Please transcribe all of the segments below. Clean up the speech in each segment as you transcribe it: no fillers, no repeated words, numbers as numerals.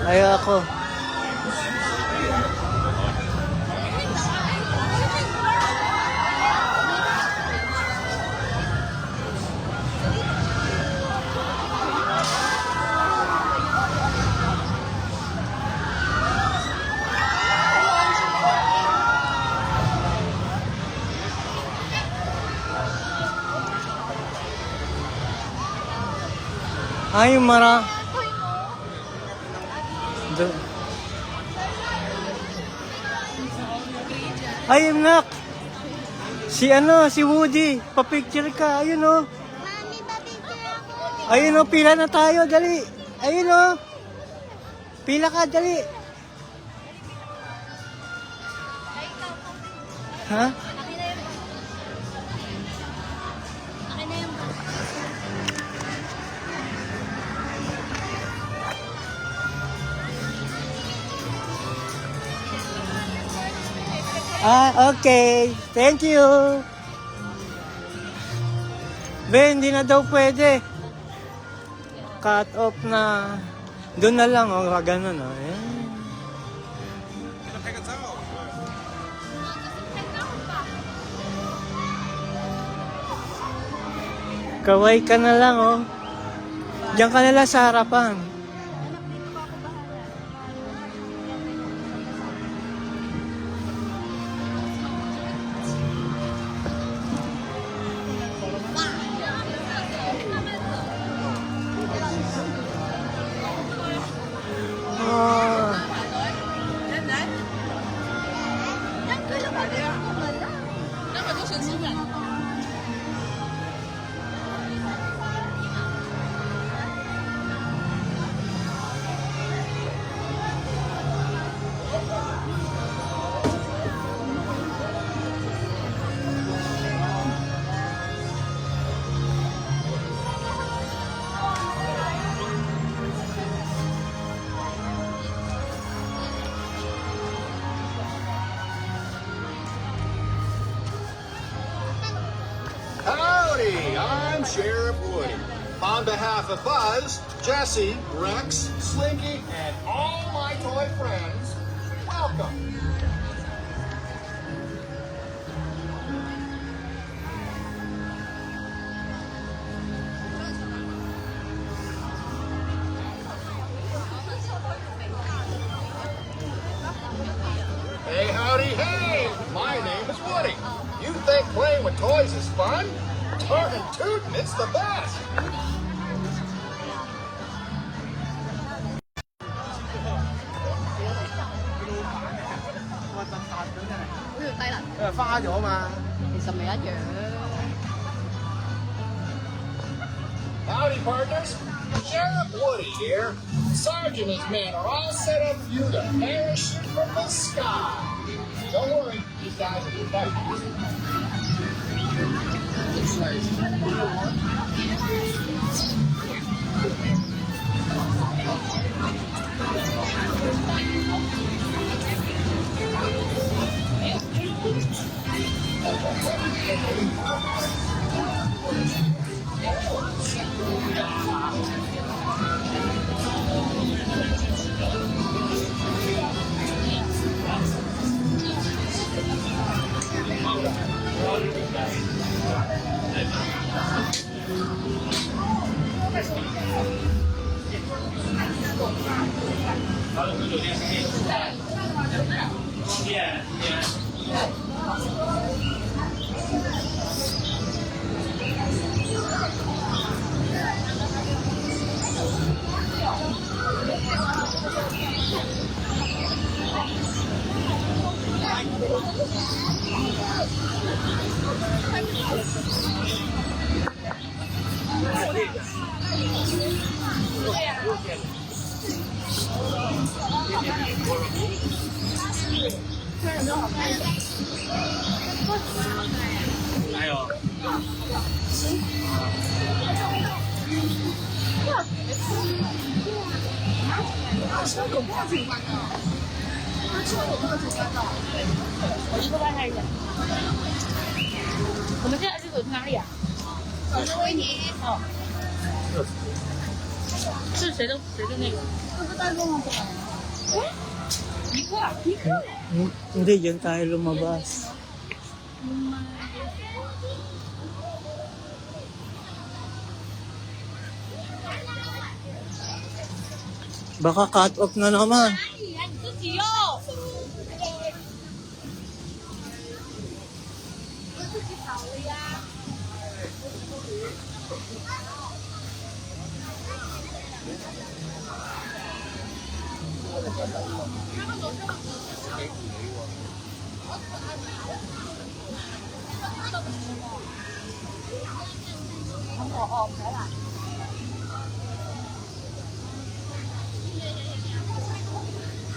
Ayaw ako. Ay, mara. Ay, nak. Si Woody. Pa-picture ka. Ayun o. Mami, papicture ako. Ayun o, pila na tayo. Dali. Ayun o. Pila ka, dali. Ha? Akin na yung Okay. Thank you. Ben, hindi na daw pwede. Cut off na. Doon na lang, oh. Ganun, oh. Kaway ka na lang, oh. Diyan ka na lang sa harapan. Howdy, I'm Sheriff Woody. On behalf of Buzz, Jesse, Rex, Slinky, and all my toy friends, welcome. Hey, howdy, hey! My name is Woody. You think playing with toys is fun? Darn tootin', it's the best! Howdy, partners. Sheriff Woody here. Sergeant and his men are all set up for you to parachute from the sky. Don't worry, these guys will protect you.我们现在是走去哪里啊？我是维尼。是谁的那个？不知道跟我讲。Hindi, dyan tayo lumabas. Baka cut off na naman. 你自己哟。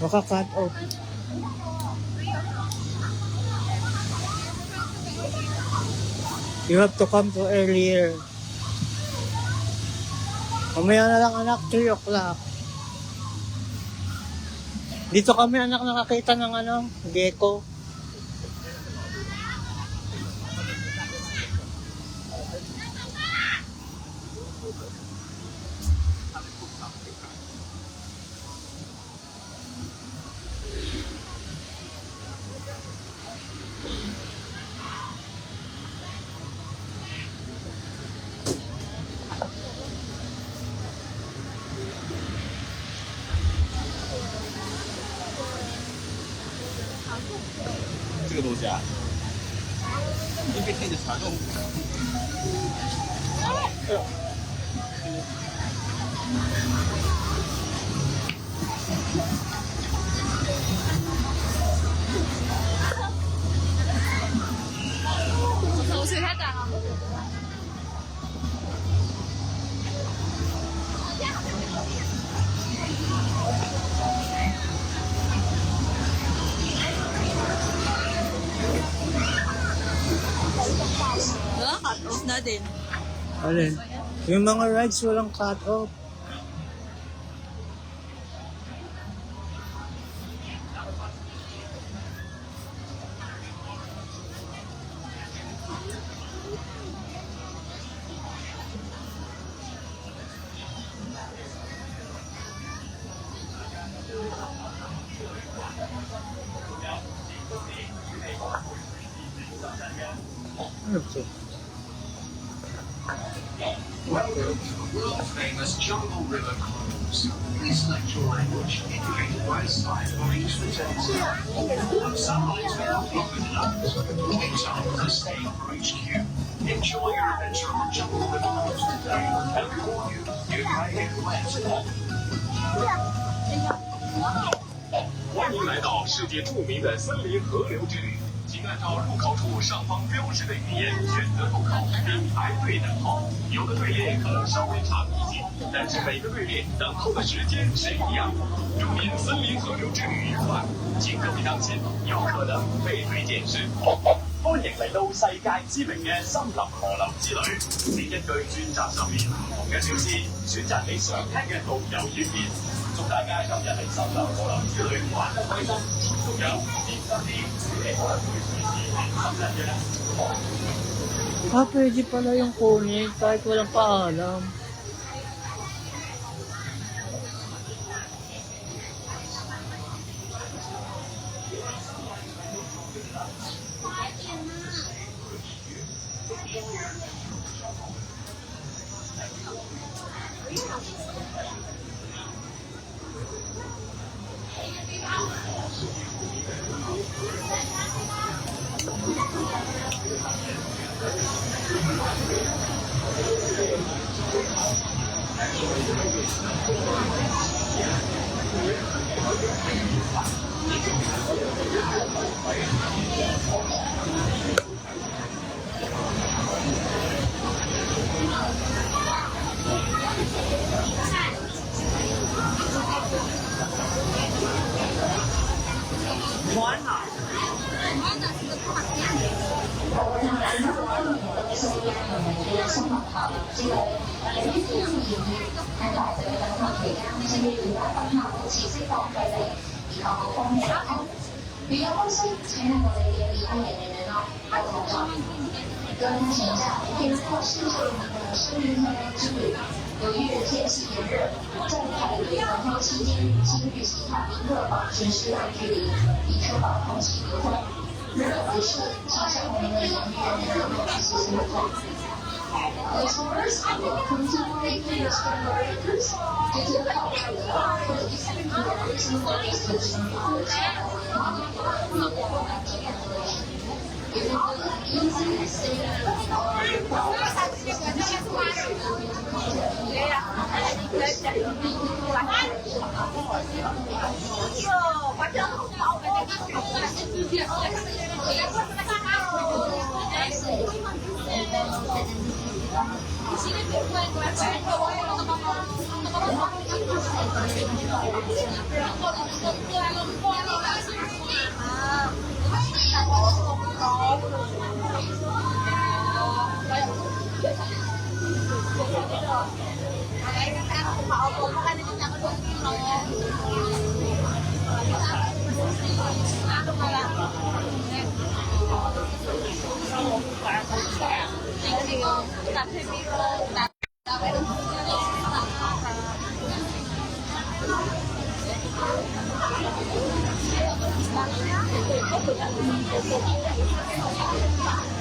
Baka cut off. You have to come to earlier. Mamaya na lang anak, 3 o'clock. Dito kami anak nakakita ng gecko.口水太短了。Wala cut off na din. Alin? Yung mga rides walang cut off. Ano ito? World famous Jungle River Cruise. Please select your language, indicated by a sign for each return. Some lines may not be good enough. Examples are staying for each queue. Enjoy your adventure on Jungle River Cruise today. And we warn you, you may get wet. 欢迎来到世界著名的森林河流之旅，请按照入口处上方标识的语言选择入口，并排队等候。有的队列可能稍微长一些，但是每个队列等候的时间是一样的。祝您森林河流之旅愉快，请各位当心，有可能背对见识。歡迎嚟到世界知名嘅森林河流之旅，你根據專輯上面唔同嘅小詩，選擇你想聽嘅導遊語言。祝大家今日喺森林河流之旅玩得開心，仲有健身啲，你可能會隨時嚟深圳嘅啦。 Ah, pwede pala yung kunin kahit walang paalam. 高山前站可以获试这里的森林河流之旅。由于天气炎热，在排队等候期间，请与其他宾客保持适当距离，以确保空气流通。如果不是，请向我们的营业人员进行沟通。Customers will continue to use the breakers due to the cold weather. Please remember reasonable distance from others. If you would easily stay Thank you.